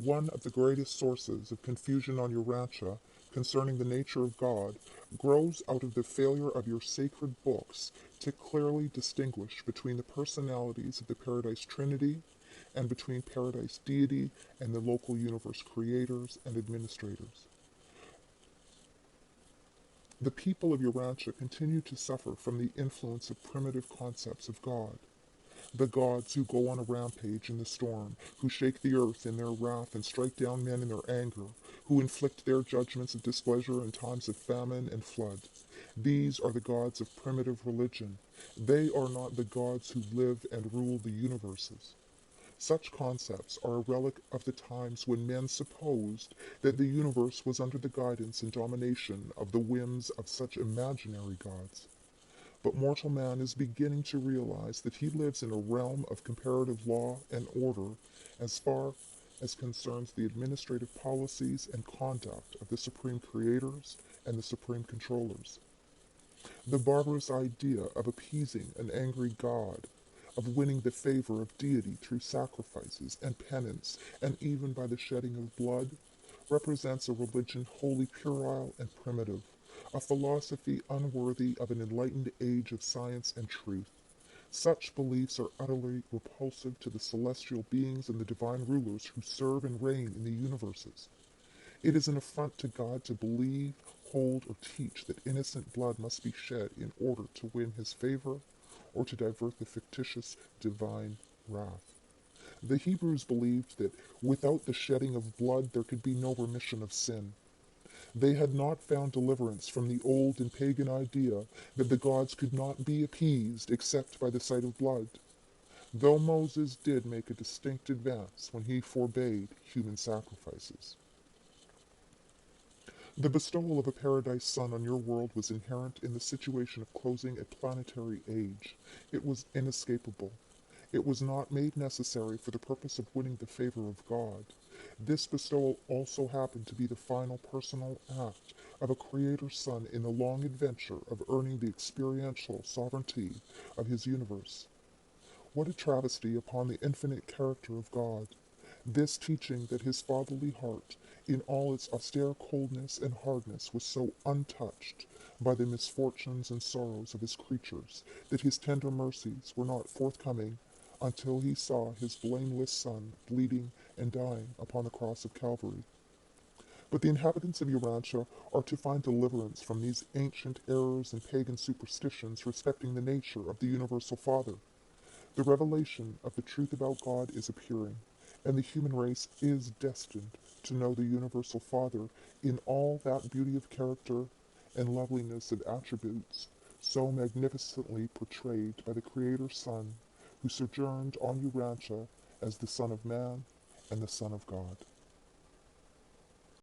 One of the greatest sources of confusion on Urantia concerning the nature of God grows out of the failure of your sacred books to clearly distinguish between the personalities of the Paradise Trinity and between Paradise deity and the local universe creators and administrators. The people of Urantia continue to suffer from the influence of primitive concepts of God. The gods who go on a rampage in the storm, who shake the earth in their wrath and strike down men in their anger, who inflict their judgments of displeasure in times of famine and flood. These are the gods of primitive religion. They are not the gods who live and rule the universes. Such concepts are a relic of the times when men supposed that the universe was under the guidance and domination of the whims of such imaginary gods. But mortal man is beginning to realize that he lives in a realm of comparative law and order as far as concerns the administrative policies and conduct of the supreme creators and the supreme controllers. The barbarous idea of appeasing an angry God, of winning the favor of deity through sacrifices and penance and even by the shedding of blood, represents a religion wholly puerile and primitive, a philosophy unworthy of an enlightened age of science and truth. Such beliefs are utterly repulsive to the celestial beings and the divine rulers who serve and reign in the universes. It is an affront to God to believe, hold, or teach that innocent blood must be shed in order to win his favor or to divert the fictitious divine wrath. The Hebrews believed that without the shedding of blood there could be no remission of sin. They had not found deliverance from the old and pagan idea that the gods could not be appeased except by the sight of blood, though Moses did make a distinct advance when he forbade human sacrifices. The bestowal of a paradise sun on your world was inherent in the situation of closing a planetary age. It was inescapable. It was not made necessary for the purpose of winning the favor of God. This bestowal also happened to be the final personal act of a Creator Son in the long adventure of earning the experiential sovereignty of his universe. What a travesty upon the infinite character of God! This teaching that his fatherly heart, in all its austere coldness and hardness, was so untouched by the misfortunes and sorrows of his creatures, that his tender mercies were not forthcoming until he saw his blameless son bleeding and dying upon the cross of Calvary. But the inhabitants of Urantia are to find deliverance from these ancient errors and pagan superstitions respecting the nature of the Universal Father. The revelation of the truth about God is appearing, and the human race is destined to know the Universal Father in all that beauty of character and loveliness of attributes so magnificently portrayed by the Creator Son, who sojourned on Urantia as the Son of Man and the Son of God.